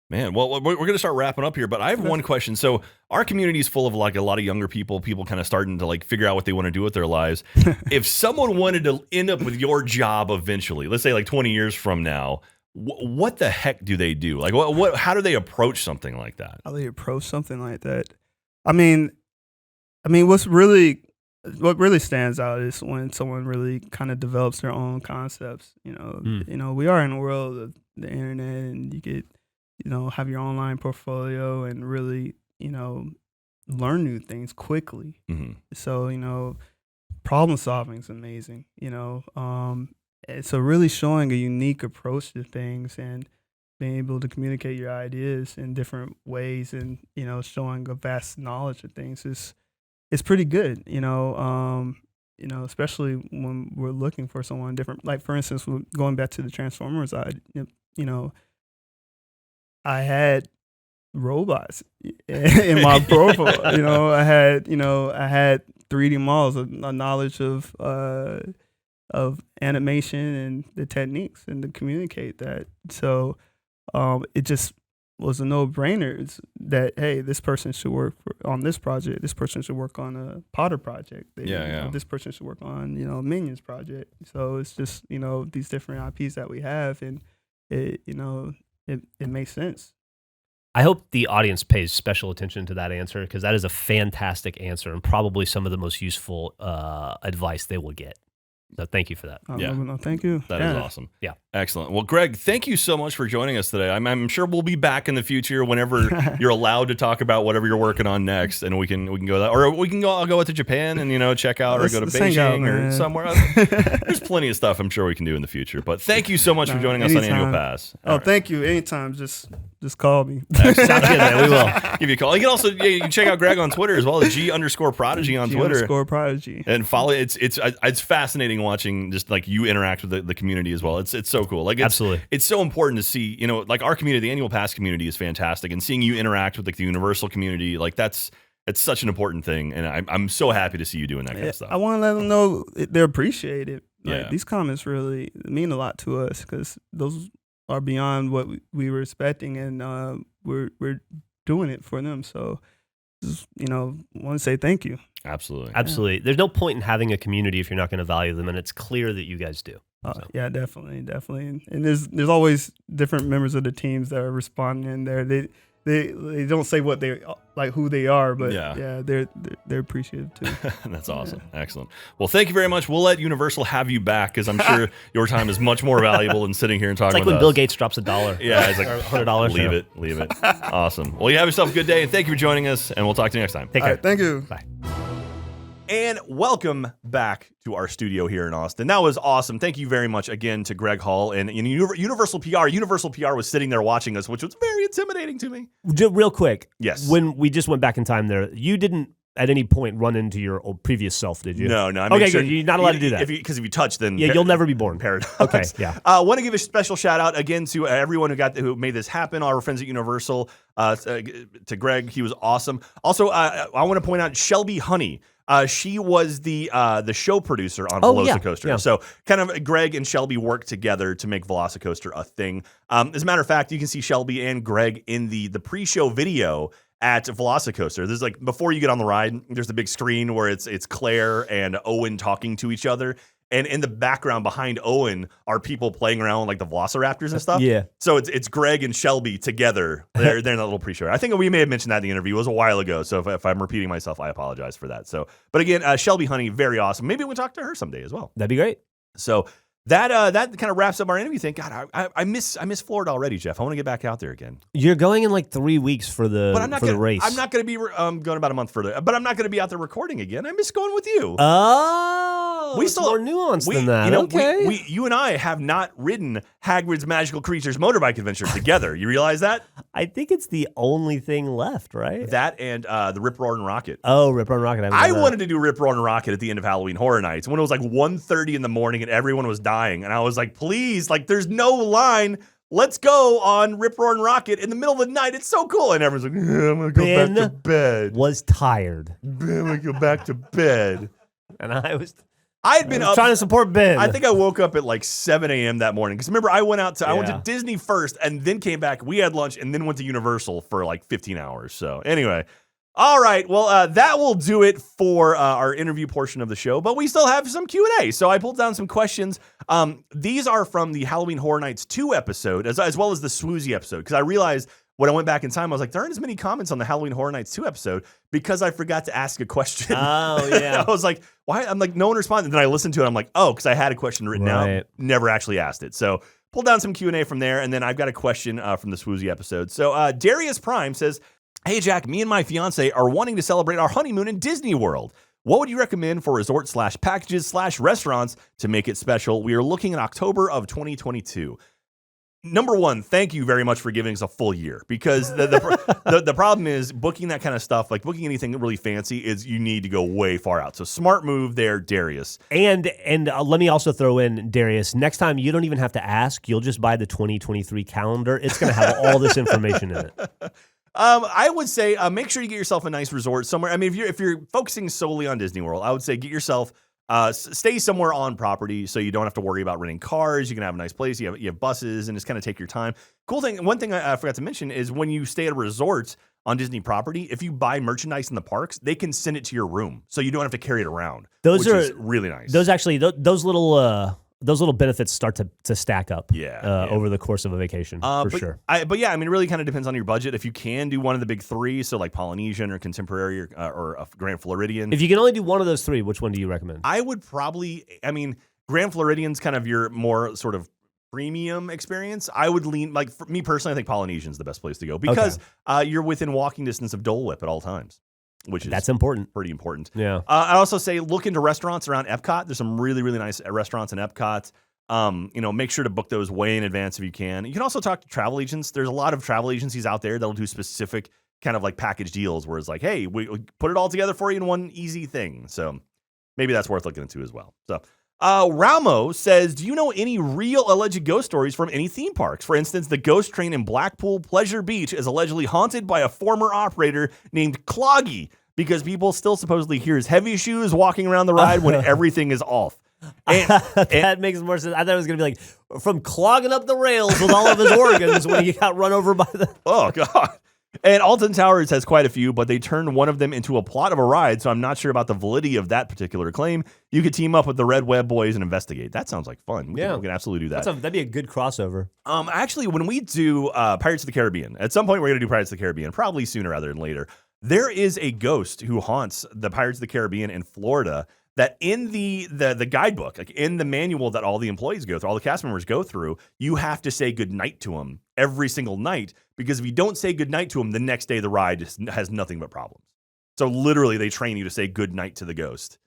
Man, well, we're going to start wrapping up here, but I have one question. So our community is full of like a lot of younger people kind of starting to like figure out what they want to do with their lives. If someone wanted to end up with your job eventually, let's say like 20 years from now, what the heck do they do? Like, how do they approach something like that? How do they approach something like that? I mean, what really stands out is when someone really kind of develops their own concepts. You know, we are in a world of the internet, and you could, you know, have your online portfolio and really, you know, learn new things quickly. So, you know, problem solving is amazing, you know. And so really showing a unique approach to things and being able to communicate your ideas in different ways and, you know, showing a vast knowledge of things is pretty good, you know, especially when we're looking for someone different. Like, for instance, going back to the Transformers side, you know, I had robots in my profile. You know, I had 3D models, a knowledge of animation and the techniques and to communicate that. So it just was a no-brainer that, hey, this person should work on this project. This person should work on a Potter project. This person should work on, you know, Minions project. So it's just, you know, these different IPs that we have, and it, you know, it makes sense. I hope the audience pays special attention to that answer, because that is a fantastic answer and probably some of the most useful advice they will get. So thank you for that. No, thank you. That is awesome. Yeah. Excellent. Well, Greg, thank you so much for joining us today. I'm sure we'll be back in the future whenever you're allowed to talk about whatever you're working on next, and we can go that, or we can go. I'll go to Japan and, you know, check out, or go to Beijing or somewhere else. There's plenty of stuff I'm sure we can do in the future. But thank you so much for joining us on Annual Pass. Thank you. Anytime, just call me. Sounds good, man. We will give you a call. You can also you can check out Greg on Twitter as well, G_Prodigy on Twitter. G_Prodigy. And follow. It's fascinating watching just like you interact with the community as well. It's so cool. Like, absolutely, it's so important to see. You know, like our community, the Annual Pass community, is fantastic, and seeing you interact with like the Universal community, like it's such an important thing. And I'm so happy to see you doing that kind of stuff. I want to let them know they're appreciated. Like, these comments really mean a lot to us, because those are beyond what we were expecting, and we're doing it for them. So, just, you know, want to say thank you. Absolutely. Yeah. There's no point in having a community if you're not going to value them, and it's clear that you guys do. Yeah, definitely. And there's always different members of the teams that are responding in there. They don't say what they like, who they are, but they're appreciative too. That's awesome. Yeah. Excellent. Well, thank you very much. We'll let Universal have you back, because I'm sure your time is much more valuable than sitting here and talking. It's like when Bill Gates drops $1. Yeah, it's like $100. Leave it. Awesome. Well, you have yourself a good day, and thank you for joining us. And we'll talk to you next time. Take care. Right, thank you. Bye. And welcome back to our studio here in Austin. That was awesome. Thank you very much again to Greg Hall and Universal PR. Universal PR was sitting there watching us, which was very intimidating to me. Real quick. Yes. When we just went back in time there, you didn't at any point run into your previous self, did you? No. Okay, good. You're not allowed to do that. Because if you touch, then you'll never be born. Paradox. Okay, yeah. Want to give a special shout out again to everyone who made this happen. Our friends at Universal. To Greg, he was awesome. Also, I want to point out Shelby Honey. She was the show producer on Velocicoaster. Yeah. So kind of Greg and Shelby worked together to make Velocicoaster a thing. As a matter of fact, you can see Shelby and Greg in the pre-show video at Velocicoaster. There's like, before you get on the ride, there's the big screen where it's Claire and Owen talking to each other. And in the background behind Owen are people playing around with like the Velociraptors and stuff. Yeah. So it's Greg and Shelby together. They're in that little pre-show. I think we may have mentioned that in the interview. It was a while ago. So if I'm repeating myself, I apologize for that. So, but again, Shelby Honey, very awesome. Maybe we'll talk to her someday as well. That'd be great. So that kind of wraps up our interview. Thank God, I miss Florida already, Jeff. I want to get back out there again. You're going in like 3 weeks for the race. I'm not going to be going about a month further, but I'm not going to be out there recording again. I miss going with you. Oh, it's more nuanced than that. Okay. You and I have not ridden Hagrid's Magical Creatures motorbike adventure together. You realize that? I think it's the only thing left, right? That and the Rip Roaring Rocket. Oh, Rip Roaring Rocket. I wanted to do Rip Roaring Rocket at the end of Halloween Horror Nights when it was like 1:30 in the morning and everyone was dying. And I was like, please, like, there's no line. let's go on Rip Roaring Rocket in the middle of the night. It's so cool. And everyone's like, yeah, I'm going to go back to bed. Was tired. I'm going to go back to bed. And I had been up trying to support Ben. I think I woke up at like 7 a.m. that morning. Because remember, I went to Disney first and then came back. We had lunch and then went to Universal for like 15 hours. So anyway. All right. Well, that will do it for our interview portion of the show. But we still have some Q&A. So I pulled down some questions. These are from the Halloween Horror Nights 2 episode, as well as the Swoozy episode. Because I realized when I went back in time, I was like, there aren't as many comments on the Halloween Horror Nights 2 episode because I forgot to ask a question. Oh, yeah. I was like, why? I'm like, no one responded. And then I listened to it. I'm like, oh, because I had a question written down. Never actually asked it. So pulled down some Q&A from there. And then I've got a question from the Swoozy episode. So Darius Prime says, hey, Jack, me and my fiance are wanting to celebrate our honeymoon in Disney World. What would you recommend for resort/packages/restaurants to make it special? We are looking at October of 2022. Number one, thank you very much for giving us a full year because the problem is booking that kind of stuff, like booking anything really fancy, is you need to go way far out. So smart move there, Darius. And let me also throw in, Darius, next time you don't even have to ask. You'll just buy the 2023 calendar. It's going to have all this information in it. I would say make sure you get yourself a nice resort somewhere. I mean, if you're focusing solely on Disney World, I would say get yourself stay somewhere on property so you don't have to worry about renting cars. You can have a nice place. You have buses and just kind of take your time. Cool thing. One thing I forgot to mention is when you stay at a resort on Disney property, if you buy merchandise in the parks, they can send it to your room so you don't have to carry it around. Which is really nice. Those little benefits start to stack up over the course of a vacation, for sure. But yeah, I mean, it really kind of depends on your budget. If you can do one of the big three, so like Polynesian or Contemporary or Grand Floridian. If you can only do one of those three, which one do you recommend? I would probably, Grand Floridian's kind of your more sort of premium experience. I would lean, like for me personally, I think Polynesian's the best place to go because you're within walking distance of Dole Whip at all times. That's important. Pretty important. Yeah. I also say look into restaurants around Epcot. There's some really, really nice restaurants in Epcot. Make sure to book those way in advance if you can. You can also talk to travel agents. There's a lot of travel agencies out there that'll do specific kind of like package deals where it's like, hey, we put it all together for you in one easy thing. So maybe that's worth looking into as well. So Ramo says, do you know any real alleged ghost stories from any theme parks? For instance, the ghost train in Blackpool Pleasure Beach is allegedly haunted by a former operator named Cloggy because people still supposedly hear his heavy shoes walking around the ride when everything is off. That makes more sense. I thought it was going to be like from clogging up the rails with all of his organs when he got run over by the... Oh, God. And Alton Towers has quite a few, but they turned one of them into a plot of a ride, so I'm not sure about the validity of that particular claim. You could team up with the Red Web Boys and investigate. That sounds like fun. We can absolutely do that. That'd be a good crossover. Actually, when we do Pirates of the Caribbean, at some point we're going to do Pirates of the Caribbean, probably sooner rather than later. There is a ghost who haunts the Pirates of the Caribbean in Florida that in the guidebook, like in the manual that all the employees go through, all the cast members go through, you have to say goodnight to him every single night, because if you don't say goodnight to him, the next day the ride has nothing but problems. So literally they train you to say goodnight to the ghost.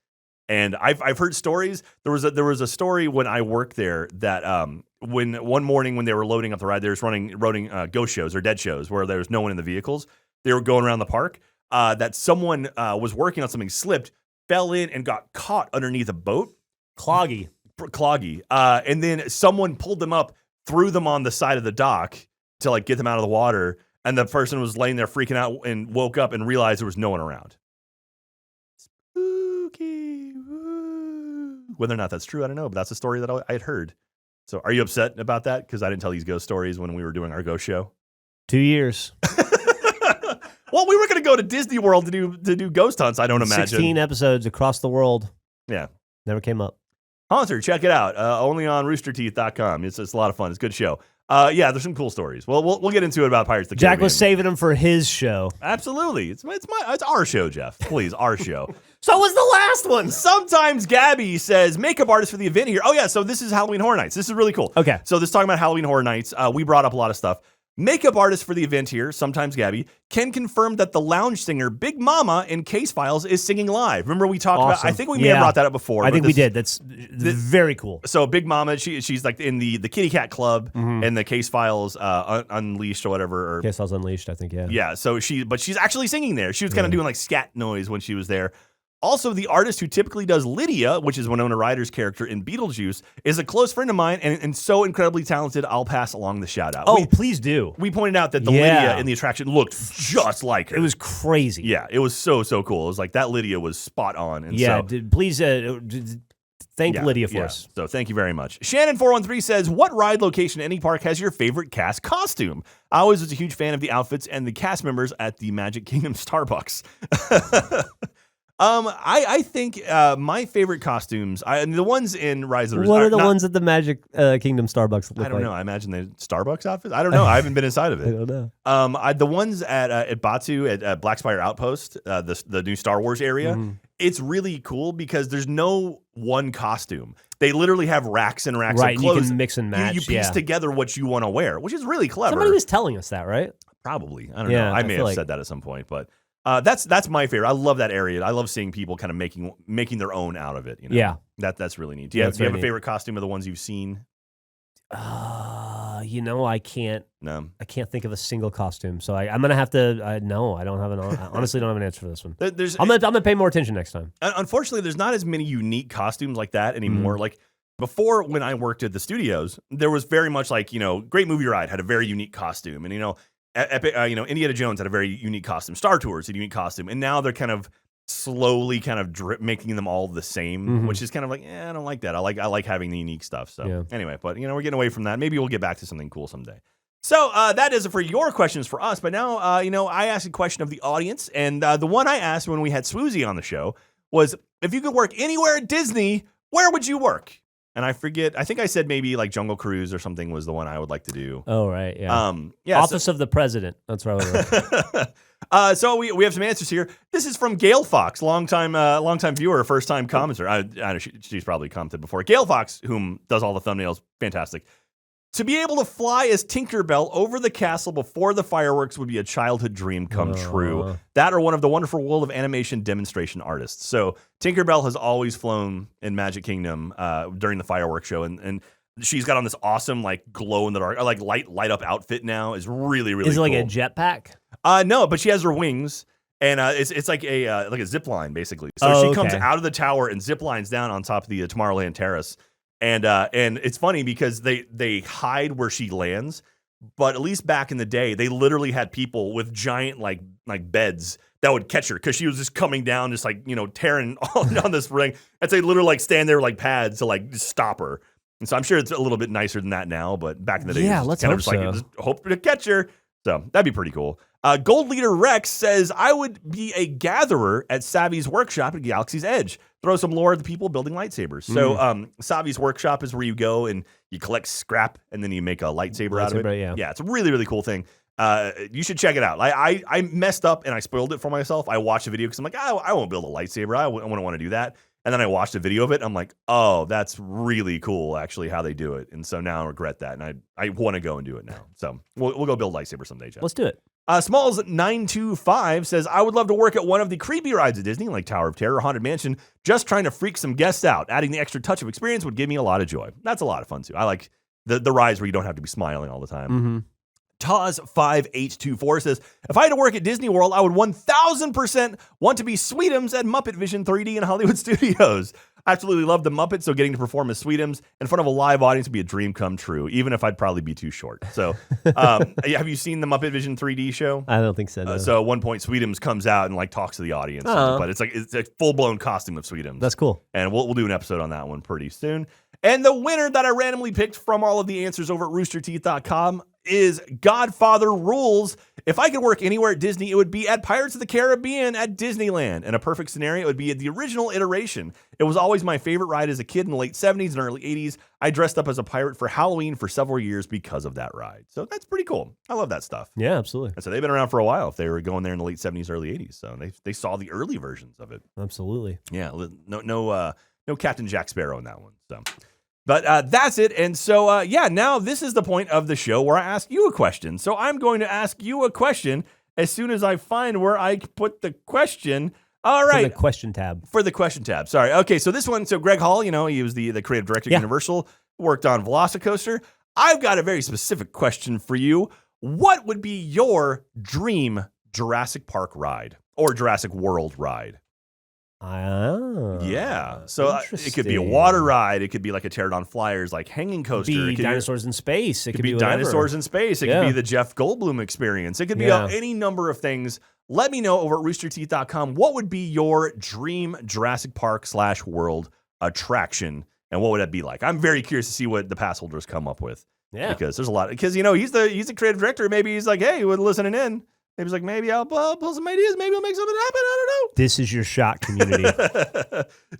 And I've heard stories. There was a story when I worked there that when one morning when they were loading up the ride, they were running ghost shows or dead shows where there was no one in the vehicles. They were going around the park. That someone was working on something, slipped, fell in, and got caught underneath a boat. Cloggy. And then someone pulled them up, threw them on the side of the dock to like get them out of the water. And the person was laying there freaking out and woke up and realized there was no one around. Spooky. Woo. Whether or not that's true, I don't know, but that's a story that I had heard. So are you upset about that? Because I didn't tell these ghost stories when we were doing our ghost show? 2 years. Well, we were going to go to Disney World to do ghost hunts, I don't imagine. 16 episodes across the world. Yeah. Never came up. Haunter, check it out. Only on roosterteeth.com. It's a lot of fun. It's a good show. There's some cool stories. Well, we'll get into it about Pirates of the Caribbean. Jack was saving them for his show. Absolutely. It's our show, Jeff. Please, our show. So was the last one. Sometimes Gabby says, makeup artist for the event here. Oh, yeah, so this is Halloween Horror Nights. This is really cool. Okay. So this is talking about Halloween Horror Nights. We brought up a lot of stuff. Makeup artist for the event here, sometimes Gabby, can confirm that the lounge singer Big Mama in Case Files is singing live. Remember we talked about, I think we may have brought that up before. I think we did. That's very cool. So Big Mama, she's like in the Kitty Cat Club and the Case Files Unleashed or whatever. Case Files Unleashed, I think, yeah. Yeah, so she's actually singing there. She was kind of doing like scat noise when she was there. Also, the artist who typically does Lydia, which is Winona Ryder's character in Beetlejuice, is a close friend of mine and so incredibly talented, I'll pass along the shout out. Oh, please do. We pointed out that the Lydia in the attraction looked just like her. It was crazy. Yeah, it was so cool. It was like that Lydia was spot on. And please thank Lydia for us. So thank you very much. Shannon413 says, what ride location in any park has your favorite cast costume? I always was a huge fan of the outfits and the cast members at the Magic Kingdom Starbucks. I think my favorite costumes, the ones in Rise of the What are the ones at the Magic Kingdom Starbucks look like? I don't know. I imagine the Starbucks outfits. I don't know. I haven't been inside of it. I don't know. The ones at Batu at Black Spire Outpost, the new Star Wars area, it's really cool because there's no one costume. They literally have racks and racks of clothes. Right, you can mix and match. You piece together what you want to wear, which is really clever. Somebody was telling us that, right? Probably. I don't know. I may have said that at some point, but that's my favorite. I love that area. I love seeing people kind of making their own out of it. You know? Yeah, that's really neat. Do you have a favorite costume of the ones you've seen? I can't. No, I can't think of a single costume. So I'm gonna have to. No, I don't have an. I honestly don't have an answer for this one. I'm gonna pay more attention next time. Unfortunately, there's not as many unique costumes like that anymore. Like before, when I worked at the studios, there was very much like Great Movie Ride had a very unique costume, and Indiana Jones had a very unique costume. Star Tours had a unique costume, and now they're kind of slowly making them all the same, which is kind of like, I don't like that. I like having the unique stuff. So anyway, but we're getting away from that. Maybe we'll get back to something cool someday. So that is it for your questions for us. But now, I asked a question of the audience, and the one I asked when we had Swoozie on the show was, if you could work anywhere at Disney, where would you work? And I forget. I think I said maybe like Jungle Cruise or something was the one I would like to do. Oh, right. Yeah. Office of the President. That's where I would. So we have some answers here. This is from Gail Fox, longtime viewer, first time commenter. I know she's probably commented before. Gail Fox, whom does all the thumbnails, fantastic. To be able to fly as Tinkerbell over the castle before the fireworks would be a childhood dream come true. That or one of the wonderful world of animation demonstration artists. So Tinkerbell has always flown in Magic Kingdom during the fireworks show, and she's got on this awesome like glow in the dark, like light up outfit now. Is really Is it cool. Like a jetpack? No, but she has her wings. And it's like a zip line basically. So she comes out of the tower and zip lines down on top of the Tomorrowland Terrace. And it's funny because they hide where she lands, but at least back in the day, they literally had people with giant like beds that would catch her because she was just coming down, just like tearing on this ring, and so they literally like stand there like pads to like just stop her. And so I'm sure it's a little bit nicer than that now, but back in the day, let's kind hope of just like just hope to catch her. So that'd be pretty cool. Gold Leader Rex says, I would be a gatherer at Savvy's workshop at Galaxy's Edge. Throw some lore at the people building lightsabers. So Savvy's workshop is where you go and you collect scrap and then you make a lightsaber out of it. Yeah, it's a really, really cool thing. You should check it out. I messed up and I spoiled it for myself. I watched the video because I'm like, I won't build a lightsaber. I wouldn't want to do that. And then I watched a video of it. I'm like, oh, that's really cool, actually, how they do it. And so now I regret that. And I want to go and do it now. So we'll go build a lightsaber someday, Jeff. Let's do it. Smalls925 says, I would love to work at one of the creepy rides at Disney, like Tower of Terror, Haunted Mansion, just trying to freak some guests out. Adding the extra touch of experience would give me a lot of joy. That's a lot of fun, too. I like the rides where you don't have to be smiling all the time. Taz5824 says, if I had to work at Disney World, I would 1000% want to be Sweetums at Muppet Vision 3D in Hollywood Studios. I absolutely love the Muppets, so getting to perform as Sweetums in front of a live audience would be a dream come true, even if I'd probably be too short. So have you seen the Muppet Vision 3D show? I don't think so. No. So at one point, Sweetums comes out and like talks to the audience, but it's a full-blown costume of Sweetums. That's cool. And we'll do an episode on that one pretty soon. And the winner that I randomly picked from all of the answers over at roosterteeth.com is Godfather Rules. If I could work anywhere at Disney, it would be at Pirates of the Caribbean at Disneyland. In a perfect scenario, it would be at the original iteration. It was always my favorite ride as a kid in the late 70s and early 80s. I dressed up as a pirate for Halloween for several years because of that ride. So that's pretty cool. I love that stuff. Yeah, absolutely. And so they've been around for a while if they were going there in the late 70s, early 80s. So they saw the early versions of it. Absolutely. Yeah, no Captain Jack Sparrow in that one. So. But that's it. And so, now this is the point of the show where I ask you a question. So I'm going to ask you a question as soon as I find where I put the question. All right. For the question tab. For the question tab. Sorry. Okay, so this one, Greg Hall, he was the creative director at Universal, worked on Velocicoaster. I've got a very specific question for you. What would be your dream Jurassic Park ride or Jurassic World ride? Yeah. So it could be a water ride. It could be like a Pterodon Flyers, like hanging coaster. It could be dinosaurs in space. It could be dinosaurs in space. It could be the Jeff Goldblum experience. It could be any number of things. Let me know over at roosterteeth.com what would be your dream Jurassic Park / world attraction, and what would that be like? I'm very curious to see what the pass holders come up with. Yeah. Because there's a lot. Because, he's the creative director. Maybe he's like, hey, we're listening in. Maybe he's like, maybe I'll pull some ideas. Maybe I'll make something happen. I don't know. This is your shot, community.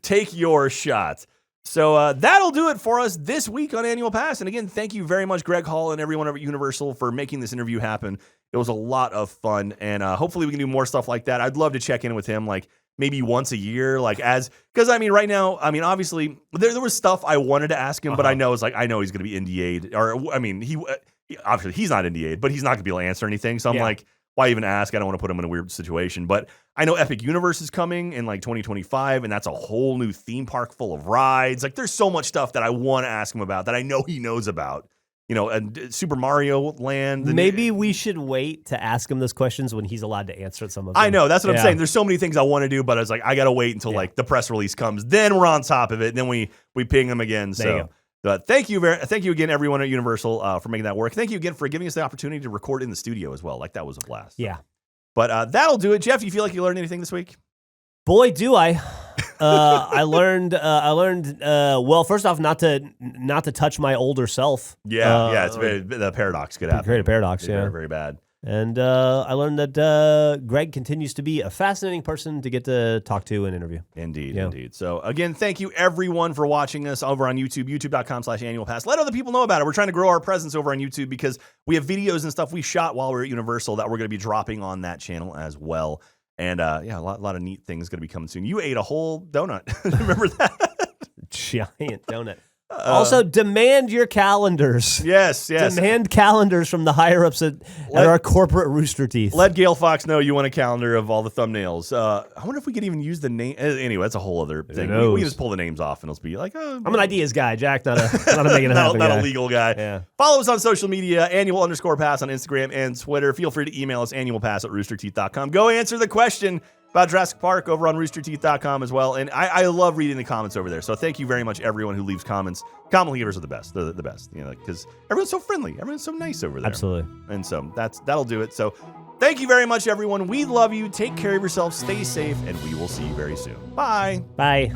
Take your shot. So that'll do it for us this week on Annual Pass. And again, thank you very much, Greg Hall and everyone over at Universal for making this interview happen. It was a lot of fun. And hopefully we can do more stuff like that. I'd love to check in with him like maybe once a year, because right now, obviously there was stuff I wanted to ask him, but I know he's going to be NDA'd, or he obviously he's not NDA'd, but he's not going to be able to answer anything. So I'm like, why even ask? I don't want to put him in a weird situation. But I know Epic Universe is coming in like 2025, and that's a whole new theme park full of rides. Like there's so much stuff that I want to ask him about that I know he knows about. And Super Mario Land. Maybe we should wait to ask him those questions when he's allowed to answer some of them. I know. That's what I'm saying. There's so many things I want to do, but I was like, I got to wait until like the press release comes. Then we're on top of it. And then we ping him again. Thank you again, everyone at Universal, for making that work. Thank you again for giving us the opportunity to record in the studio as well. Like that was a blast. Yeah. But that'll do it. Jeff, you feel like you learned anything this week? Boy, do I. I learned. Well, first off, not to touch my older self. Yeah. It's the paradox could happen. Create a paradox. Very, very bad. And I learned that Greg continues to be a fascinating person to get to talk to and interview. Indeed. So again, thank you everyone for watching us over on YouTube, youtube.com/annualpass. Let other people know about it. We're trying to grow our presence over on YouTube because we have videos and stuff we shot while we were at Universal that we're going to be dropping on that channel as well. And a lot of neat things going to be coming soon. You ate a whole donut. Remember that? Giant donut. Also, demand your calendars. Yes. Demand calendars from the higher-ups at our corporate Rooster Teeth. Let Gail Fox know you want a calendar of all the thumbnails. I wonder if we could even use the name. Anyway, that's a whole other thing. We can just pull the names off, and it'll be like, oh. I'm an ideas guy, Jack, not a making it happen not guy. a legal guy. Yeah. Follow us on social media, annual_pass on Instagram and Twitter. Feel free to email us, annualpass@roosterteeth.com. Go answer the question about Jurassic Park over on roosterteeth.com as well. And I love reading the comments over there. So thank you very much, everyone who leaves comments. Comment leavers are the best. They're the best, because everyone's so friendly. Everyone's so nice over there. Absolutely. And so that'll do it. So thank you very much, everyone. We love you. Take care of yourself. Stay safe. And we will see you very soon. Bye. Bye.